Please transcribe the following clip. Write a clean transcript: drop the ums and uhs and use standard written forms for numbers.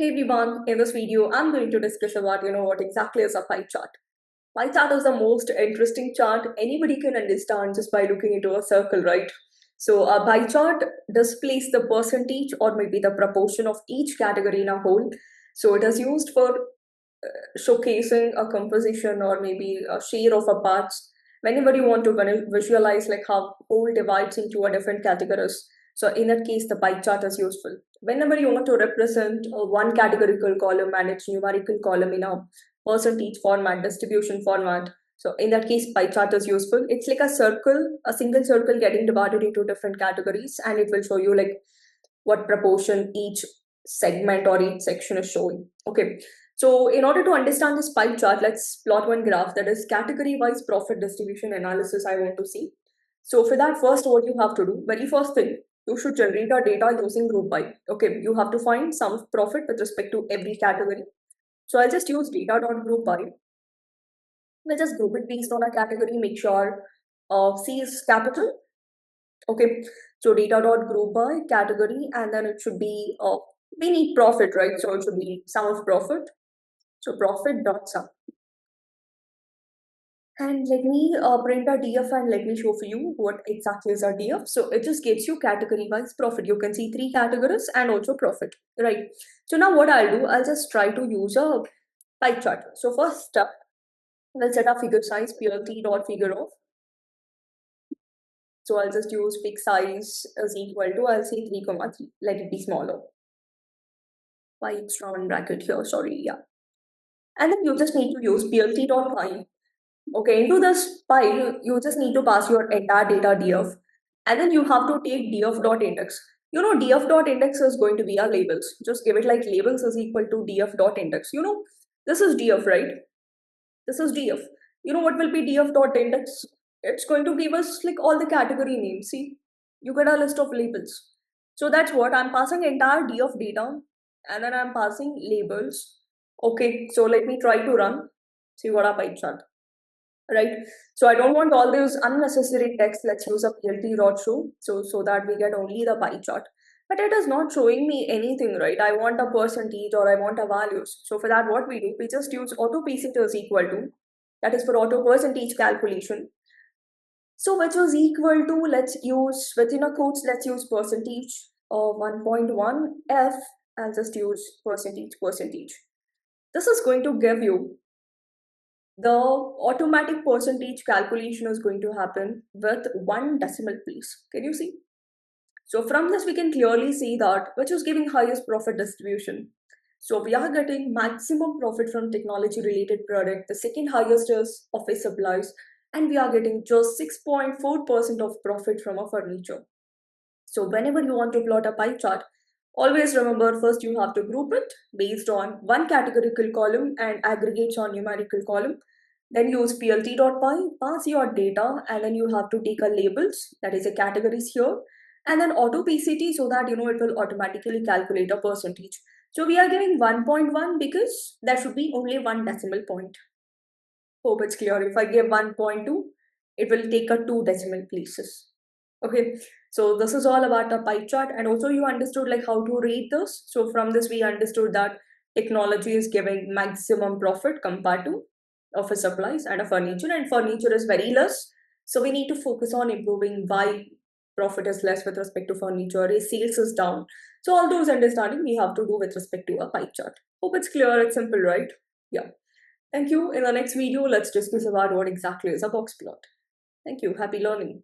Hey everyone, in this video, I'm going to discuss about, what exactly is a pie chart. Pie chart is the most interesting chart anybody can understand just by looking into a circle, right? So a pie chart displays the percentage or maybe the proportion of each category in a whole. So it is used for showcasing a composition or maybe a share of a parts whenever you want to visualize like how whole divides into a different categories. So in that case, the pie chart is useful. Whenever you want to represent one categorical column and its numerical column in a percentage format, distribution format, so in that case, pie chart is useful. It's like a circle, a single circle getting divided into different categories, and it will show you like what proportion each segment or each section is showing. Okay, so in order to understand this pie chart, let's plot one graph that is category wise profit distribution analysis I want to see. So for that, first what you have to do, very first thing, you should generate a data using group by. Okay, you have to find sum of profit with respect to every category. So I'll just use data.group by. We'll just group it based on a category, make sure C is capital. Okay, so data.group by category, and then it should be we need profit, right? So it should be sum of profit. So profit dot sum. And let me print a DF and let me show for you what exactly is a DF. So it just gives you category wise profit. You can see 3 categories and also profit, right? So now what I'll do, I'll just try to use a pie chart. So first, we'll set a figure size PLT dot figure of. So I'll just use fig size is equal to, I'll say 3,3. Let it be smaller. Pi extra one bracket here, sorry, yeah. And then you just need to use PLT dot pi. Okay, into this pi, you just need to pass your entire data df, and then you have to take df dot index. You know, df dot index is going to be our labels. Just give it like labels is equal to df dot index. You know, this is df, right? This is df. You know what will be df dot index? It's going to give us like all the category names. See, you get a list of labels. So that's what I'm passing entire df data, and then I'm passing labels. Okay, so let me try to run. See what our pie chart, right? So I don't want all those unnecessary text. Let's use a PLT dot show, so that we get only the pie chart. But it is not showing me anything, right? I want a percentage or I want a values. So for that, what we do, we just use auto PCT is equal to, that is for auto percentage calculation. So which is equal to, let's use within a quotes, let's use percentage of 1.1 F. I'll just use percentage. This is going to give you the automatic percentage calculation is going to happen with one decimal place. Can you see? So from this, we can clearly see that which is giving highest profit distribution. So we are getting maximum profit from technology related product. The second highest is office supplies, and we are getting just 6.4% of profit from a furniture. So whenever you want to plot a pie chart, always remember first you have to group it based on one categorical column and aggregates on numerical column. Then use plt.py, pass your data, and then you have to take a labels, that is a categories here, and then auto PCT so that it will automatically calculate a percentage. So we are giving 1.1 because there should be only one decimal point. Hope it's clear. If I give 1.2, it will take a 2 decimal places. Okay, so this is all about a pie chart, and also you understood like how to read this. So from this we understood that technology is giving maximum profit compared to office supplies and a furniture, and furniture is very less. So we need to focus on improving why profit is less with respect to furniture, sales is down. So all those understanding we have to do with respect to a pie chart. Hope it's clear, it's simple, right? Yeah. Thank you. In the next video, let's discuss about what exactly is a box plot. Thank you. Happy learning.